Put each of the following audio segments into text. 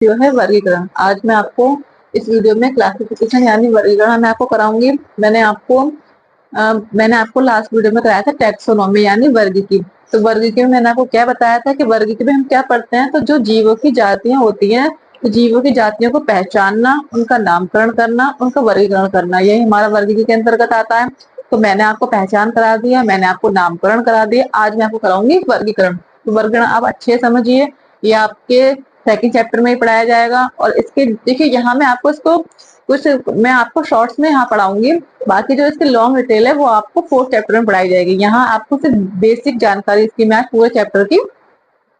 जो है वर्गीकरण। आज मैं आपको इस वीडियो में क्लासिफिकेशन यानी वर्गीकरण मैं आपको कराऊंगी। मैंने आपको लास्ट वीडियो में कराया था टैक्सोनॉमी यानी वर्गीकी। तो वर्गीकी में मैंने आपको क्या बताया था कि वर्गीकी में हम क्या पढ़ते हैं, तो जो जीवों की जातियां होती हैं, तो जीवों की जातियों को पहचानना, उनका नामकरण करना, उनका वर्गीकरण करना, यही हमारा वर्गीकी के अंतर्गत आता है। तो मैंने आपको पहचान करा दिया, मैंने आपको नामकरण करा दिया, आज मैं आपको कराऊंगी वर्गीकरण। तो वर्गीकरण आप अच्छे समझिए, ये आपके सेकंड चैप्टर में ही पढ़ाया जाएगा। और इसके देखिए यहाँ मैं आपको इसको कुछ मैं आपको शॉर्ट्स में यहाँ पढ़ाऊंगी, बाकी जो इसकी लॉन्ग डिटेल है वो आपको फोर्थ चैप्टर में पढ़ाई जाएगी। यहाँ आपको सिर्फ बेसिक जानकारी इसकी मैं पूरे चैप्टर की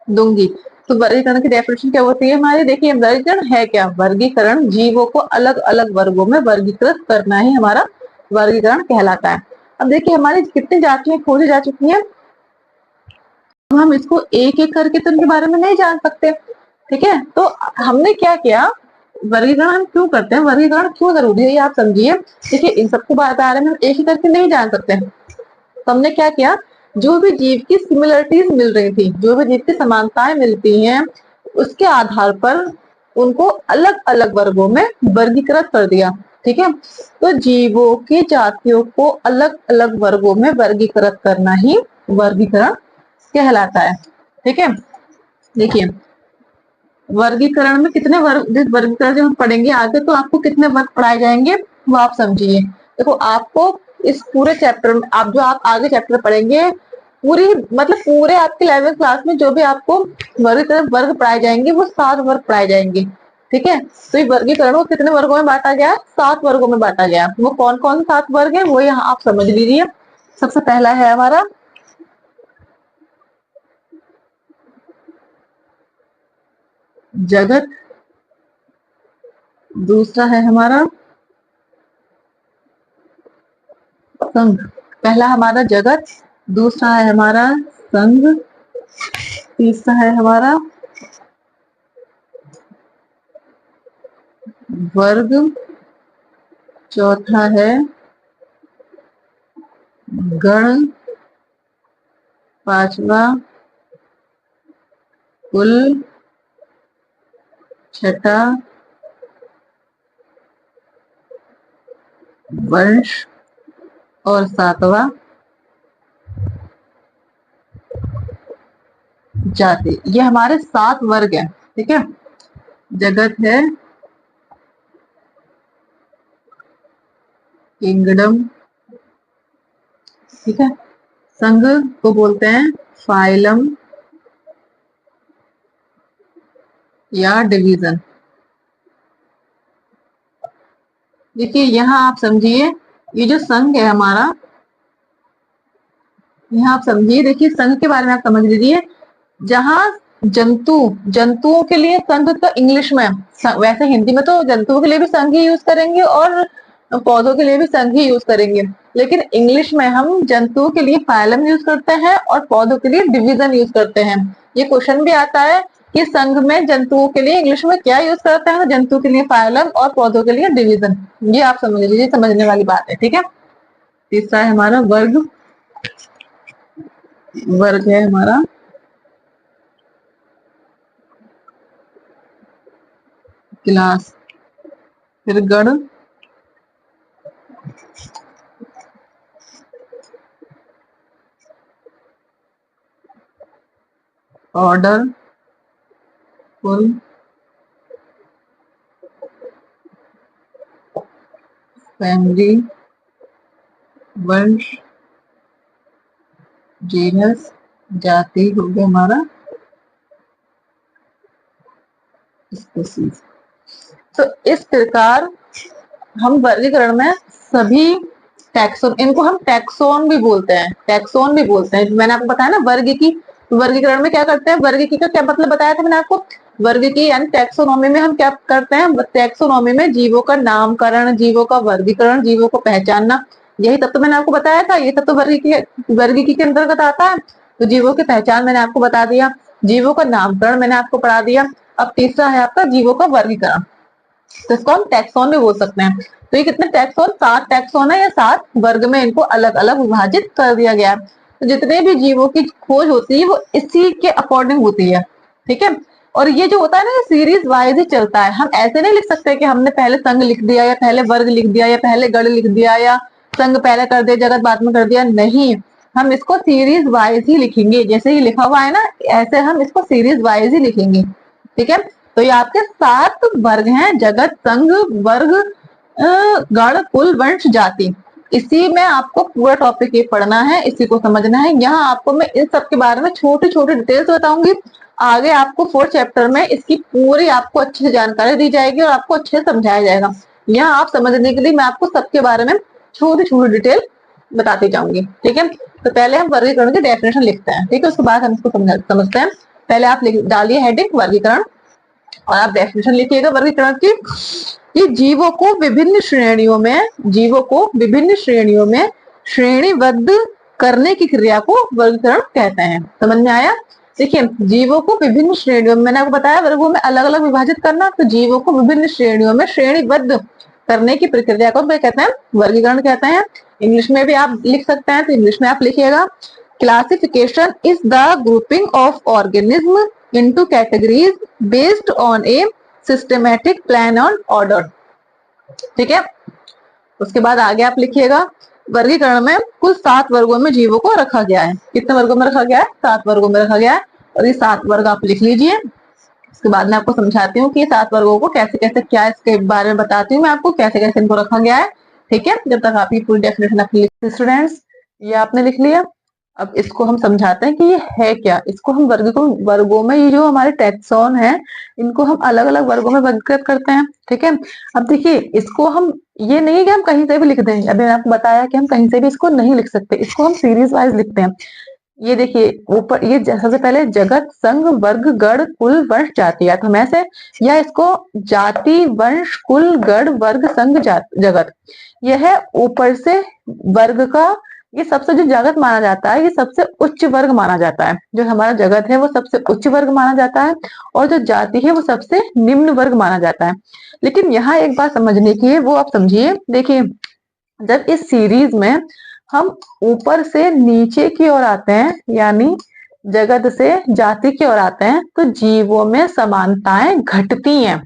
दूंगी। तो वर्गीकरण की डेफिनेशन क्या होती है हमारी, देखिए वर्गीकरण है क्या। वर्गीकरण जीवों को अलग अलग वर्गों में वर्गीकृत करना ही हमारा वर्गीकरण कहलाता है। अब देखिए हमारी कितनी जातियां खोजी जा चुकी है, तो हम इसको एक एक करके तो इनके बारे में नहीं जान सकते, ठीक है। तो हमने क्या किया, वर्गीकरण हम क्यों करते हैं, वर्गीकरण क्यों जरूरी है ये आप समझिए। देखिए इन सबके बारे में हम एक ही करके नहीं जान सकते। तो हमने क्या किया, जो भी जीव की सिमिलरिटीज मिल रही थी, जो भी जीव की समानताएं मिलती हैं, उसके आधार पर उनको अलग अलग वर्गों में वर्गीकृत कर दिया, ठीक है। तो जीवों की जातियों को अलग अलग वर्गों में वर्गीकृत करना ही वर्गीकरण कहलाता है, ठीक है। देखिए वर्गीकरण में कितने वर्ग, वर्गीकरण जब हम पढ़ेंगे आगे तो आपको कितने वर्ग पढ़ाए जाएंगे वो आप समझिए। देखो आपको इस पूरे चैप्टर में आप आगे चैप्टर पढ़ेंगे, पूरी मतलब पूरे आपके 11th क्लास में जो भी आपको वर्गीकरण वर्ग पढ़ाए जाएंगे वो 7 वर्ग पढ़ाए जाएंगे, ठीक है। तो ये वर्गीकरण को कितने वर्गों में बांटा गया, 7 वर्गों में बांटा गया। वो कौन कौन 7 वर्ग है वो यहाँ आप समझ लीजिए। सबसे पहला है हमारा जगत, दूसरा है हमारा संघ। पहला हमारा जगत, दूसरा है हमारा संघ, तीसरा है हमारा वर्ग, चौथा है गण, पांचवा कुल, छठा वंश और सातवां जाति। ये हमारे 7 वर्ग हैं, ठीक है। जगत है किंगडम, ठीक है। संघ को बोलते हैं फाइलम या डिवीजन। देखिए यहाँ आप समझिए, ये जो संघ है हमारा, यहाँ आप समझिए, देखिए संघ के बारे में आप समझ लीजिए। जहाँ जंतुओं के लिए संघ का इंग्लिश में, वैसे हिंदी में तो जंतुओं के लिए भी संघ ही यूज करेंगे और पौधों के लिए भी संघ ही यूज करेंगे, लेकिन इंग्लिश में हम जंतुओं के लिए फाइलम यूज करते हैं और पौधों के लिए डिवीजन यूज करते हैं। ये क्वेश्चन भी आता है कि संघ में जंतुओं के लिए इंग्लिश में क्या यूज करते हैं, तो जंतु के लिए फाइलम और पौधों के लिए डिवीजन। ये आप समझ लीजिए, समझने वाली बात है, ठीक है। तीसरा है हमारा वर्ग, वर्ग है हमारा क्लास, फिर गण, ऑर्डर, कुल, फैमिली, वंश, जीनस, जाति हो गया हमारा स्पीसीज। तो इस प्रकार हम वर्गीकरण में सभी टैक्सोन, इनको हम टैक्सोन भी बोलते हैं, टैक्सोन भी बोलते हैं। मैंने आपको बताया ना वर्ग की, वर्गीकरण में क्या करते हैं, वर्ग की का क्या मतलब बताया था मैंने आपको। वर्ग की यानी टैक्सोनॉमी में हम क्या करते हैं, टैक्सोनॉमी में जीवों का नामकरण, जीवों का वर्गीकरण, जीवों को पहचानना, यही तब तो मैंने आपको बताया था, ये सब तो वर्गीकी के अंतर्गत आता है। तो जीवों की पहचान मैंने आपको बता दिया, जीवों का नामकरण मैंने आपको पढ़ा दिया। अब तीसरा है आपका जीवों का वर्गीकरण, तो इसको हम टैक्सोन भी बोल सकते हैं। तो ये कितने टैक्सोन, 7 टैक्सोन है या 7 वर्ग में इनको अलग अलग विभाजित कर दिया गया है। तो जितने भी जीवों की खोज होती है वो इसी के अकॉर्डिंग होती है, ठीक है। और ये जो होता है ना, ये सीरीज वाइज ही चलता है। हम ऐसे नहीं लिख सकते कि हमने पहले संघ लिख दिया या पहले वर्ग लिख दिया या पहले गण लिख दिया या संघ पहले कर दिया जगत बाद में कर दिया, नहीं। हम इसको सीरीज वाइज ही लिखेंगे, जैसे ही लिखा हुआ है ना ऐसे हम इसको सीरीज वाइज ही लिखेंगे। ठीक है, तो ये आपके 7 वर्ग हैं, जगत, संघ, वर्ग, गण, कुल, वंश, जाति। इसी में आपको पूरा टॉपिक ये पढ़ना है, इसी को समझना है। यहाँ आपको मैं इन सब के बारे में छोटे छोटे डिटेल्स बताऊंगी। आगे आपको 4th चैप्टर में इसकी पूरी आपको अच्छे से जानकारी दी जाएगी और आपको अच्छे से समझाया जाएगा। यहाँ आप समझने के लिए मैं आपको सबके बारे में छोटी छोटी डिटेल बताती जाऊंगी। ठीक है, तो पहले हम वर्गीकरण की डेफिनेशन लिखते हैं। ठीक है, उसके बाद हम इसको समझते हैं। पहले आप डालिए हेडिंग वर्गीकरण और आप डेफिनेशन लिखिएगा वर्गीकरण की। कि जीवों को विभिन्न श्रेणियों में श्रेणीबद्ध करने की क्रिया को वर्गीकरण कहते हैं। समझ में आया? देखिए, जीवों को विभिन्न श्रेणियों में, मैंने आपको बताया वर्गों में अलग अलग विभाजित करना, तो जीवों को विभिन्न श्रेणियों में श्रेणीबद्ध करने की प्रक्रिया को कहते हैं वर्गीकरण कहते हैं। इंग्लिश में भी आप लिख सकते हैं, तो इंग्लिश में आप लिखिएगा classification is the grouping of organism into categories based on a systematic plan on order. ठीक है, उसके बाद आगे आप लिखिएगा वर्गीकरण में कुल 7 वर्गों में जीवों को रखा गया है। कितने वर्गों में रखा गया है? 7 वर्गों में रखा गया है, और ये 7 वर्ग आप लिख लीजिए। उसके बाद मैं आपको समझाती हूँ कि ये 7 वर्गों को कैसे कैसे, क्या इसके बारे में बताती हूँ मैं आपको कैसे कैसे इनको रखा गया है। ठीक है, जब तक आप ये पूरी डेफिनेशन अपनी लिखते स्टूडेंट्स, ये आपने लिख लिया। अब इसको हम समझाते हैं कि ये है क्या। इसको हम वर्गों में, ये जो हमारे टैक्सॉन है, इनको हम अलग अलग वर्गों में वर्गीकृत करते हैं। ठीक है, अब देखिए इसको हम, ये नहीं कि हम कहीं से भी लिख दें। अभी मैंने आपको बताया कि हम कहीं से भी इसको नहीं लिख सकते, इसको हम सीरीज वाइज लिखते हैं। ये देखिए ऊपर, ये सबसे पहले जगत, संघ, वर्ग, गण, कुल, वंश, जाति, या तो हम ऐसे, या इसको जाति, वंश, कुल, गण, वर्ग, संघ, जगत। यह है ऊपर से वर्ग का, ये सबसे जो जगत माना जाता है, ये सबसे उच्च वर्ग माना जाता है। जो हमारा जगत है वो सबसे उच्च वर्ग माना जाता है, और जो जाति है वो सबसे निम्न वर्ग माना जाता है। लेकिन यहाँ एक बात समझने की है, वो आप समझिए। देखिए, जब इस सीरीज में हम ऊपर से नीचे की ओर आते हैं, यानी जगत से जाति की ओर आते हैं, तो जीवों में समानताएं घटती हैं।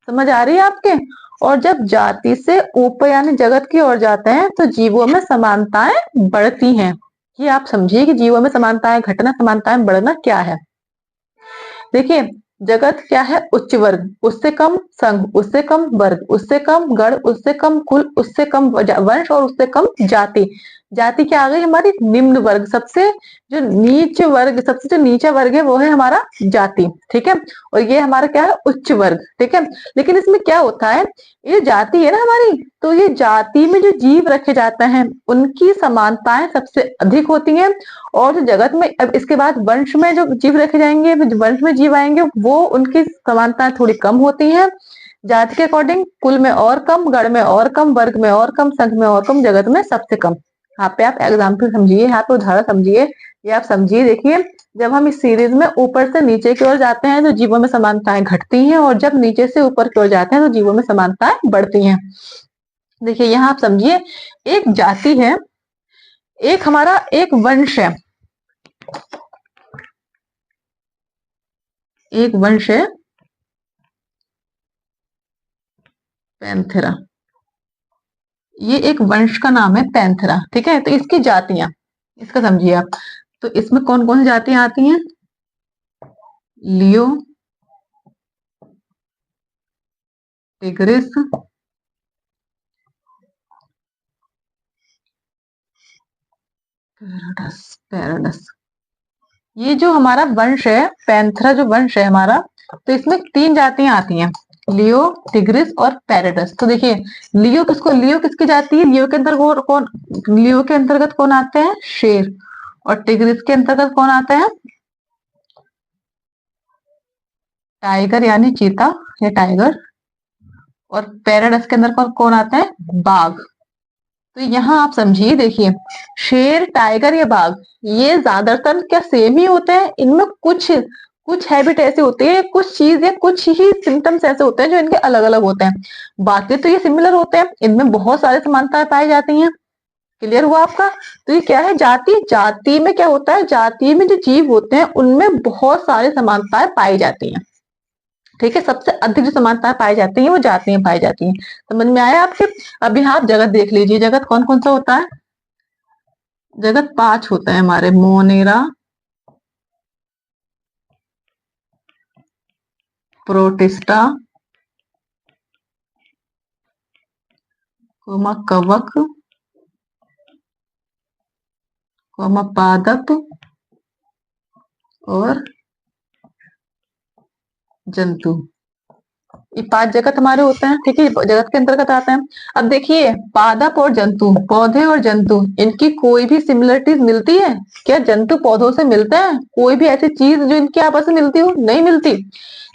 समझ आ रही है आपके? और जब जाति से ऊपर यानी जगत की ओर जाते हैं, तो जीवों में समानताएं बढ़ती हैं। ये आप समझिए कि जीवों में समानताएं घटना, समानताएं बढ़ना क्या है। देखिए, जगत क्या है? उच्च वर्ग, उससे कम संघ, उससे कम वर्ग, उससे कम गण, उससे कम कुल, उससे कम वंश, और उससे कम जाति। जाति क्या आ गई? हमारी निम्न वर्ग, सबसे जो नीच वर्ग, सबसे जो नीचा वर्ग है वो है हमारा जाति। ठीक है, और ये हमारा क्या है? उच्च वर्ग। ठीक है, लेकिन इसमें क्या होता है, ये जाति है ना हमारी, तो ये जाति में जो जीव रखे जाते हैं उनकी समानताएं सबसे अधिक होती हैं। और जो जगत में, अब इसके बाद वंश में जो जीव रखे जाएंगे, वंश में जीव आएंगे, वो उनकी समानताएं थोड़ी कम होती हैं जाति के अकॉर्डिंग। कुल में और कम, गण में और कम, वर्ग में और कम, संघ में और कम, जगत में सबसे कम। यहाँ पे आप एग्जाम्पल समझिए, यहाँ पे उदाहरण समझिए, ये आप समझिए। देखिए, जब हम इस सीरीज में ऊपर से नीचे की ओर जाते हैं तो जीवों में समानताएं घटती हैं, और जब नीचे से ऊपर की ओर जाते हैं तो जीवों में समानताएं बढ़ती हैं। देखिए, यहाँ आप समझिए, एक जाति है, एक हमारा एक वंश है, एक वंश है पैंथेरा। ये एक वंश का नाम है पैंथेरा। ठीक है, तो इसकी जातियां, इसका समझिए आप। तो इसमें कौन कौन सी जातियां आती हैं? लियो, टिग्रिस, पैराडस। ये जो हमारा वंश है पैंथेरा, जो वंश है हमारा, तो इसमें 3 जातियां आती हैं, लियो, टिग्रिस और पैराडस। तो देखिए, लियो किसकी जाति है? लियो के अंतर्गत कौन, लियो के अंतर्गत कौन आते हैं? शेर। और टिग्रिस के अंतर्गत कौन आता है? टाइगर यानी चीता या टाइगर। और पैराडस के अंदर कौन आता है? बाघ। तो यहाँ आप समझिए, देखिए, शेर, टाइगर या बाघ, ये ज्यादातर क्या सेम ही होते हैं? इनमें कुछ कुछ हैबिट ऐसे होती है, कुछ चीज या कुछ ही सिम्टम्स ऐसे होते हैं जो इनके अलग अलग होते हैं। बाकी तो ये सिमिलर होते हैं, इनमें बहुत सारे समानताएं पाई जाती हैं। क्लियर हुआ आपका? तो ये क्या है? जाति। जाति में क्या होता है? जाति में जो जीव होते हैं उनमें बहुत सारी समानताएं पाई जाती हैं। ठीक है, सबसे अधिक जो समानताएं पाई जाती हैं वो जातियां पाई जाती हैं। समझ में आया आपके? अब यहाँ आप जगत देख लीजिए, जगत कौन कौन सा होता है? जगत 5 होता है हमारे, मोनेरा, प्रोटिस्टा, कवक, पादप और जंतु। ये 5 जगत हमारे होते हैं, ठीक है, जगत के अंतर्गत आते हैं। अब देखिए, पादप और जंतु, पौधे और जंतु, इनकी कोई भी सिमिलरिटीज मिलती है क्या? जंतु पौधों से मिलते हैं? कोई भी ऐसी चीज जो इनकी आपस में मिलती हो? नहीं मिलती।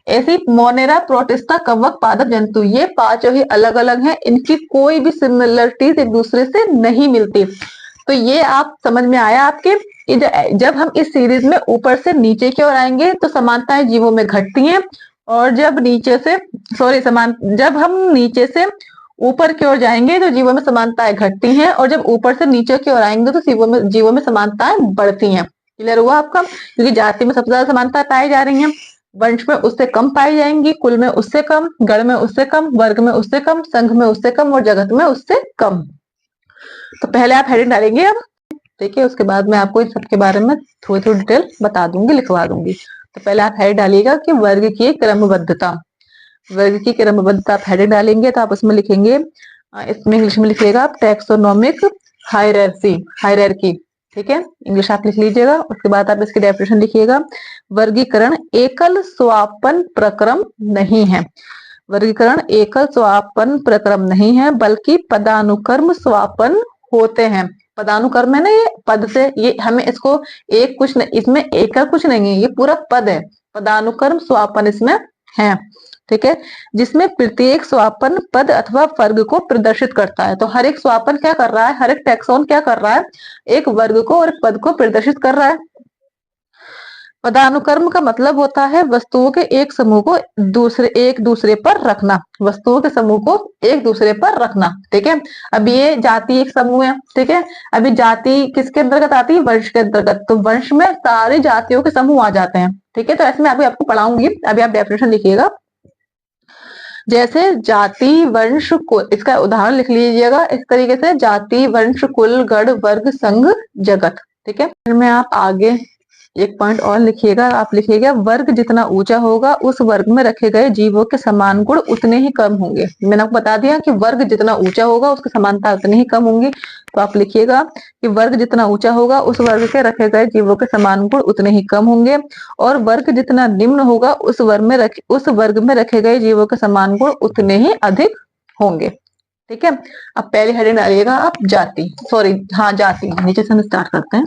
ऐसी मोनेरा, प्रोटिस्टा, कवक, पादप, जंतु, ये 5 ही अलग अलग हैं, इनकी कोई भी सिमिलरिटीज एक दूसरे से नहीं मिलती। तो ये आप समझ में आया आपके? जब हम इस सीरीज में ऊपर से नीचे की ओर आएंगे तो समानताएं जीवों में घटती हैं, और जब नीचे से जब हम नीचे से ऊपर की ओर जाएंगे तो जीवों में समानताएं घटती हैं, और जब ऊपर से नीचे की ओर आएंगे तो जीवों में समानताएं बढ़ती हैं। क्लियर हुआ आपका? क्योंकि जाति में सबसे ज्यादा समानताएं पाई जा रही हैं, वंश में उससे कम पाई जाएंगी, कुल में उससे कम, गण में उससे कम, वर्ग में उससे कम, संघ में उससे कम और जगत में उससे कम। तो पहले आप हेडिंग डालेंगे अब, देखिए, उसके बाद मैं आपको इन सबके बारे में थोड़ी थोड़ी डिटेल बता दूंगी, लिखवा दूंगी। तो पहले आप हेड डालिएगा कि वर्ग की क्रमबद्धता। वर्ग की क्रमबद्धता आप हेड डालेंगे तो आप उसमें लिखेंगे, इसमें इंग्लिश में लिखिएगा आप टैक्सोनॉमिक हायरार्की। ठीक है, इंग्लिश आप लिख लीजिएगा। उसके बाद आप इसकी डेफिनेशन लिखिएगा, वर्गीकरण एकल स्वापन प्रक्रम नहीं है। वर्गीकरण एकल स्वापन प्रक्रम नहीं है, बल्कि पदानुक्रम स्वापन होते हैं। पदानुक्रम है ना, ये पद से, ये हमें इसको एक कुछ नहीं, इसमें एकल कुछ नहीं है, ये पूरा पद है। पदानुक्रम स्वापन इसमें है, ठीक है, जिसमें प्रत्येक स्वापन पद अथवा वर्ग को प्रदर्शित करता है। तो हर एक स्वापन क्या कर रहा है, हर एक टैक्सोन क्या कर रहा है, एक वर्ग को और एक पद को प्रदर्शित कर रहा है। पदानुक्रम का मतलब होता है वस्तुओं के एक समूह को एक दूसरे पर रखना, वस्तुओं के समूह को एक दूसरे पर रखना। ठीक है, अब ये जाति एक समूह है, ठीक है, अभी जाति किसके अंतर्गत आती है? वंश के अंतर्गत। तो वंश में सारी जातियों के समूह आ जाते हैं, ठीक है। तो ऐसे में अभी आपको पढ़ाऊंगी, अभी आप डेफिनेशन लिखिएगा। जैसे जाति, वंश, कुल, इसका उदाहरण लिख लीजिएगा इस तरीके से, जाति, वंश, कुल, गण, वर्ग, संघ, जगत। ठीक है, फिर में आप आगे एक पॉइंट और लिखिएगा, आप लिखिएगा, वर्ग जितना ऊंचा होगा उस वर्ग में रखे गए जीवों के समान गुण उतने ही कम होंगे। मैंने आपको बता दिया कि वर्ग जितना ऊंचा होगा उसकी समानता उतनी ही कम होंगी। तो आप लिखिएगा कि वर्ग जितना ऊंचा होगा उस वर्ग के रखे गए जीवों के समान गुण उतने ही कम होंगे, और वर्ग जितना निम्न होगा उस वर्ग में रखे गए जीवों के समान गुण उतने ही अधिक होंगे। ठीक है, अब पहले हेडिंग डालिएगा आप जाति, जाति, नीचे से हम स्टार्ट करते हैं।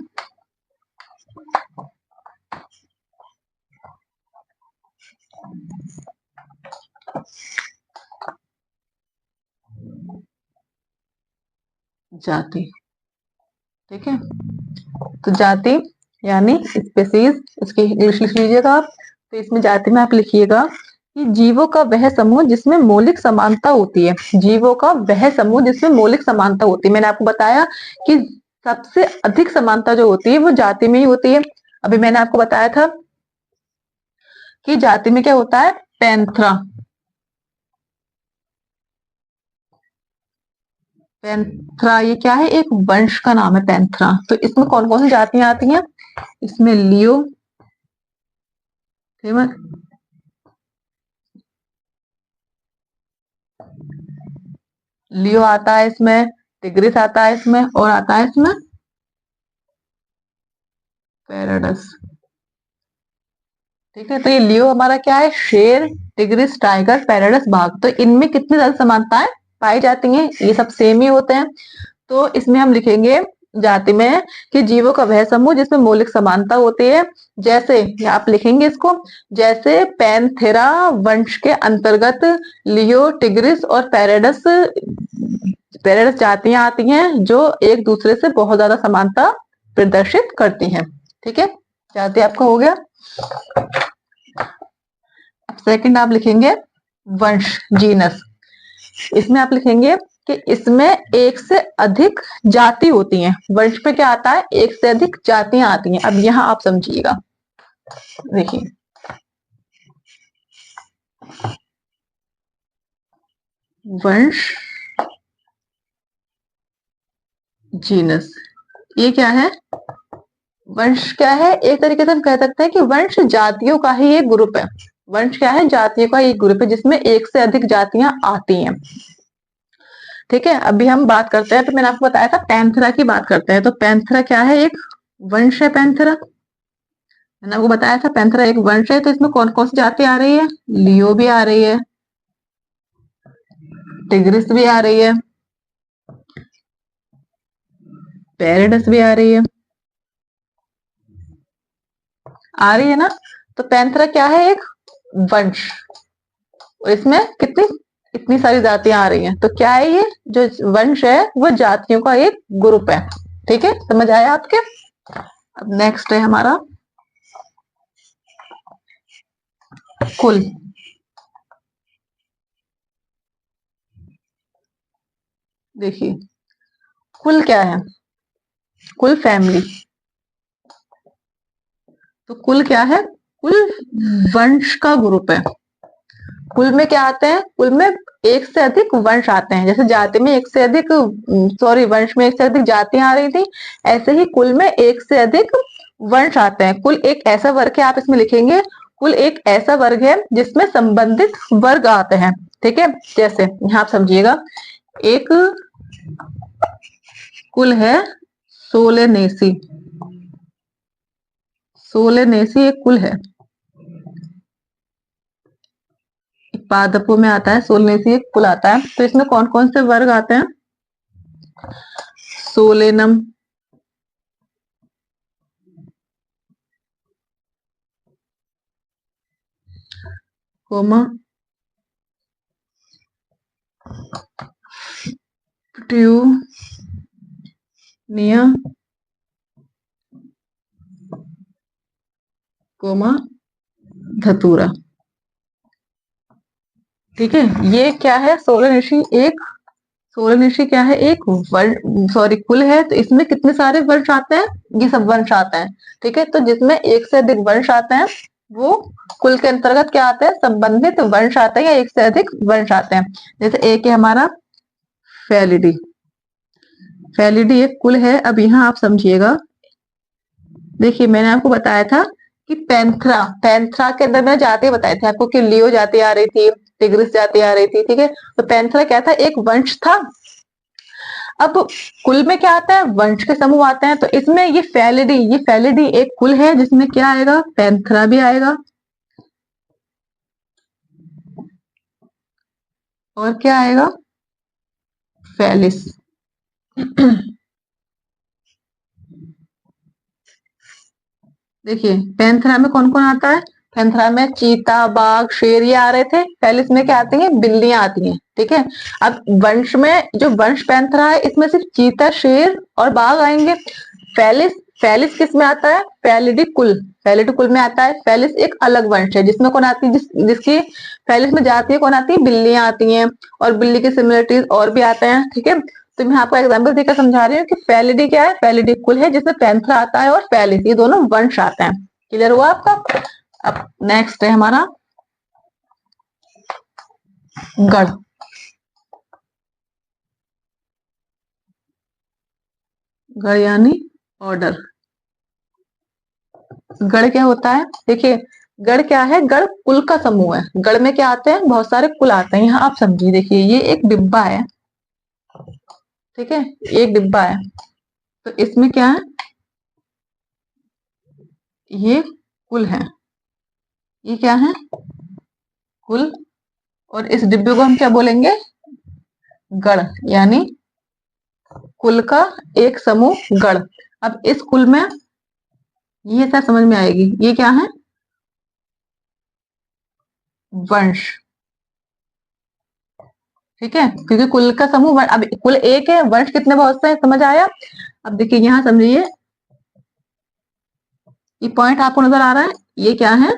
जाति, ठीक है, तो जाति यानी स्पेसीज, इसकी इंग्लिश लिख लीजिएगा आप। तो इसमें जाति में आप लिखिएगा कि जीवों का वह समूह जिसमें मौलिक समानता होती है। जीवों का वह समूह जिसमें मौलिक समानता होती है। मैंने आपको बताया कि सबसे अधिक समानता जो होती है वो जाति में ही होती है। अभी मैंने आपको बताया था कि जाति में क्या होता है, पैंथरा। पैंथरा ये क्या है, एक वंश का नाम है पैंथरा। तो इसमें कौन कौन सी जातियां आती हैं? इसमें लियो, लियो आता है इसमें, टिग्रिस आता है इसमें, और आता है इसमें पैराडस। ठीक है, तो ये लियो हमारा क्या है, शेर, टिग्रिस टाइगर, पैराडस बाघ। तो इनमें कितनी ज्यादा समानताएं पाई जाती हैं? ये सब सेम ही होते हैं। तो इसमें हम लिखेंगे जाति में कि जीवों का वह समूह जिसमें मौलिक समानता होती है। जैसे आप लिखेंगे इसको, जैसे पैंथेरा वंश के अंतर्गत लियो, टिग्रिस और पैराडस जातियां आती हैं जो एक दूसरे से बहुत ज्यादा समानता प्रदर्शित करती हैं। ठीक है, जाति आपका हो गया। अब सेकंड आप लिखेंगे वंश, जीनस। इसमें आप लिखेंगे कि इसमें एक से अधिक जाति होती हैं। वंश पे क्या आता है, एक से अधिक जातियां आती हैं। अब यहाँ आप समझिएगा, देखिए, वंश, जीनस। ये क्या है? वंश क्या है? एक तरीके से हम कह सकते हैं कि वंश जातियों का ही एक ग्रुप है। वंश क्या है? जातियों का एक ग्रुप है जिसमें एक से अधिक जातियां आती हैं। ठीक है, अभी हम बात करते हैं, तो मैंने आपको बताया था पैंथेरा की बात करते हैं। तो पैंथेरा क्या है? एक वंश है पैंथेरा। मैंने आपको बताया था पैंथेरा एक वंश है। तो इसमें कौन कौन सी जाति आ रही है? लियो भी आ रही है, टिग्रिस भी आ रही है, पेरिडस भी आ रही है ना। तो पैंथेरा क्या है? एक वंश, और इसमें कितनी इतनी सारी जातियां आ रही हैं। तो क्या है? ये जो वंश है वो जातियों का एक ग्रुप है। ठीक है, समझ आया आपके? अब नेक्स्ट है हमारा कुल। देखिए, कुल क्या है? कुल फैमिली। तो कुल क्या है? कुल वंश का ग्रुप है। कुल में क्या आते हैं? कुल में एक से अधिक वंश आते हैं। जैसे जाति में एक से अधिक, सॉरी, वंश में एक से अधिक जातियां आ रही थी, ऐसे ही कुल में एक से अधिक वंश आते हैं। कुल एक ऐसा वर्ग है, आप इसमें लिखेंगे कुल एक ऐसा वर्ग है जिसमें संबंधित वर्ग आते हैं। ठीक है, जैसे यहां आप समझिएगा, एक कुल है सोलेनेसी। सोलेनेसी एक कुल है, पादपों में आता है। सोलेनेसी एक कुल आता है। तो इसमें कौन कौन से वर्ग आते हैं? सोलेनम, कोमा ट्यूनिया, कोमा धतूरा। ठीक है, ये क्या है? सोलनेसी एक, सोलनेसी क्या है? एक वर्ण, सॉरी, कुल है। तो इसमें कितने सारे वंश आते हैं? ये सब वंश आते हैं। ठीक है, तो जिसमें एक से अधिक वंश आते हैं वो कुल के अंतर्गत क्या आते हैं? संबंधित वंश आते हैं या एक से अधिक वंश आते हैं। जैसे एक है हमारा फेलिडी। फेलिडी एक कुल है। अब यहाँ आप समझिएगा, देखिए मैंने आपको बताया था कि पैंथरा, पैंथरा के अंदर मैंने जाति बताई थी आपको कि लियो जाति आ रही थी, टिग्रिस जाति आ रही थी। ठीक है, तो पैंथरा क्या था? एक वंश था। अब कुल में क्या आता है? वंश के समूह आते हैं। तो इसमें ये फैलिडी एक कुल है जिसमें क्या आएगा? पैंथरा भी आएगा, और क्या आएगा? फेलिस। देखिए पैंथरा में कौन कौन आता है? पैंथरा में चीता, बाघ, शेर ये आ रहे थे। फेलिस में क्या आती है? बिल्लियां आती हैं। ठीक है, अब वंश में जो वंश पैंथरा है इसमें सिर्फ चीता, शेर और बाघ आएंगे। फेलिस, फेलिस किस में आता है? फेलिडी कुल, फेलिडी कुल में आता है। फेलिस एक अलग वंश है जिसमें कौन आती है? जिसकी फेलिस में जाती है कौन आती है? बिल्लियां आती हैं, और बिल्ली की सिमिलरिटीज और भी आते हैं। ठीक है, तो मैं आपको एग्जाम्पल देकर समझा रही हूँ कि फेलिडी क्या है? फेलिडी कुल है जिसमें पैंथरा आता है और फेलिस, ये दोनों वंश आते हैं। क्लियर हुआ आपका? अब नेक्स्ट है हमारा गढ़। गढ़ यानी ऑर्डर। गढ़ क्या होता है? देखिए, गढ़ क्या है? गढ़ कुल का समूह है। गढ़ में क्या आते हैं? बहुत सारे कुल आते हैं। यहाँ आप समझिए, देखिए ये एक डिब्बा है। ठीक है, एक डिब्बा है। तो इसमें क्या है? ये कुल है। ये क्या है? कुल। और इस डिब्बे को हम क्या बोलेंगे? गढ़, यानी कुल का एक समूह गढ़। अब इस कुल में ये सब समझ में आएगी, ये क्या है? वंश। ठीक है, क्योंकि कुल का समूह अब कुल एक है, वंश कितने? बहुत से हैं। समझ आया? अब देखिए यहाँ समझिए, ये पॉइंट आपको नजर आ रहा है? ये क्या है?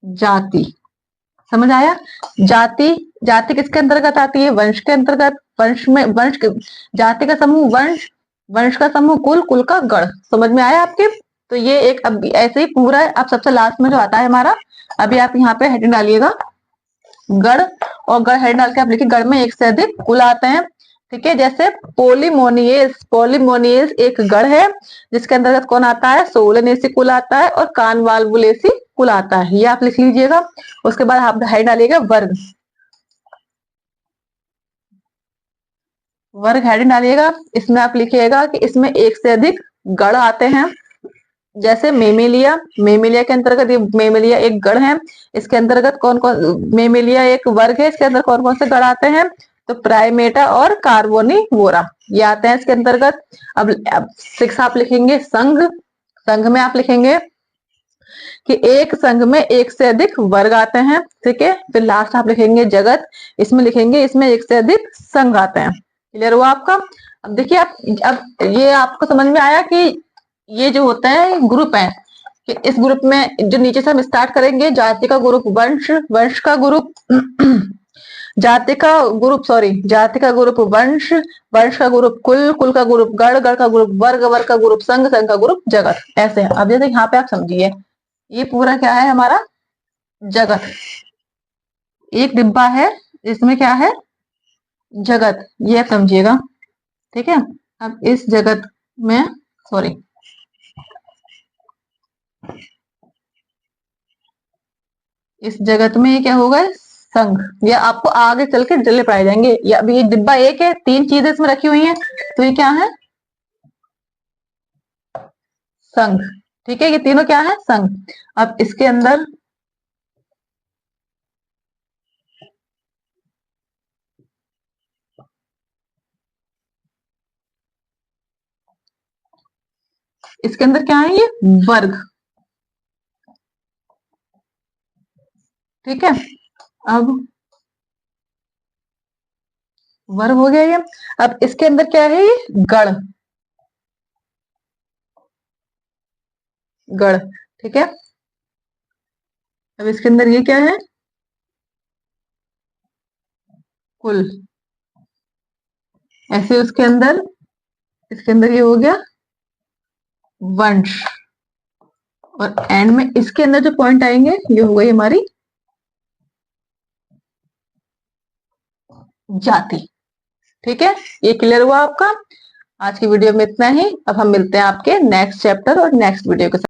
जाति। समझ आया? जाति, जाति किसके अंतर्गत आती है? वंश के अंतर्गत। वंश में जाति का समूह वंश, वंश का समूह कुल, कुल का गढ़। समझ में आया आपके? तो ये एक, अब ऐसे ही पूरा, अब सबसे लास्ट में जो आता है हमारा, अभी आप यहाँ पे हेडिंग डालिएगा, गढ़, और गढ़ हेड डाल के आप लिखिए गढ़ में एक से अधिक कुल आते हैं। ठीक है, जैसे पोलिमोनियस, पोलिमोनियस एक गढ़ है जिसके अंतर्गत कौन आता है, सोलनेसी कुल आता है और कानवालवुलेसी कुल आता है, ये आप लिख लीजिएगा। उसके बाद आप हेड डालिएगा वर्ग, वर्ग हेडिंग डालिएगा। इसमें आप लिखिएगा कि इसमें एक से अधिक गढ़ आते हैं, जैसे मेमेलिया, मेमेलिया के अंतर्गत ये मेमेलिया एक गढ़ है, इसके अंतर्गत कौन कौन, मेमेलिया एक वर्ग है, इसके अंदर कौन कौन से गढ़ आते हैं, तो प्राइमेटा और कार्बोनिवोरा ये आते हैं इसके अंतर्गत। अब 6 आप लिखेंगे संघ, संघ में आप लिखेंगे कि एक संघ में एक से अधिक वर्ग आते हैं। ठीक है, फिर लास्ट आप लिखेंगे जगत, इसमें लिखेंगे इसमें एक से अधिक संघ आते हैं। क्लियर हुआ आपका। अब देखिए आप, अब ये आपको समझ में आया कि ये जो होता है ग्रुप है, कि इस ग्रुप में जो नीचे से हम स्टार्ट करेंगे, जाति का ग्रुप वंश, वंश का ग्रुप जाति का ग्रुप, सॉरी जाति का ग्रुप वंश, वंश का ग्रुप कुल, कुल का ग्रुप गढ़, गढ़ का ग्रुप वर्ग, वर्ग का ग्रुप संघ, संघ का ग्रुप जगत, ऐसे है। अब जैसे यहाँ पे आप समझिए, ये पूरा क्या है हमारा जगत, एक डिब्बा है इसमें क्या है जगत, ये आप समझिएगा। ठीक है, अब इस जगत में, सॉरी इस जगत में ये क्या होगा, संघ, या आपको आगे चल के डिटेल पढ़ाए जाएंगे। या अभी ये डिब्बा एक है, 3 चीजें इसमें रखी हुई हैं, तो ये क्या है संघ। ठीक है, ये तीनों क्या है संघ। अब इसके अंदर इसके अंदर क्या है, ये वर्ग। ठीक है, अब वर्ग हो गया ये। अब इसके अंदर क्या है, ये गढ़, गढ़। ठीक है, अब इसके अंदर ये क्या है कुल, ऐसे उसके अंदर, इसके अंदर ये हो गया वंश, और एंड में इसके अंदर जो पॉइंट आएंगे ये हो गई हमारी जाति। ठीक है, ये क्लियर हुआ आपका। आज की वीडियो में इतना ही। अब हम मिलते हैं आपके नेक्स्ट चैप्टर और नेक्स्ट वीडियो के साथ।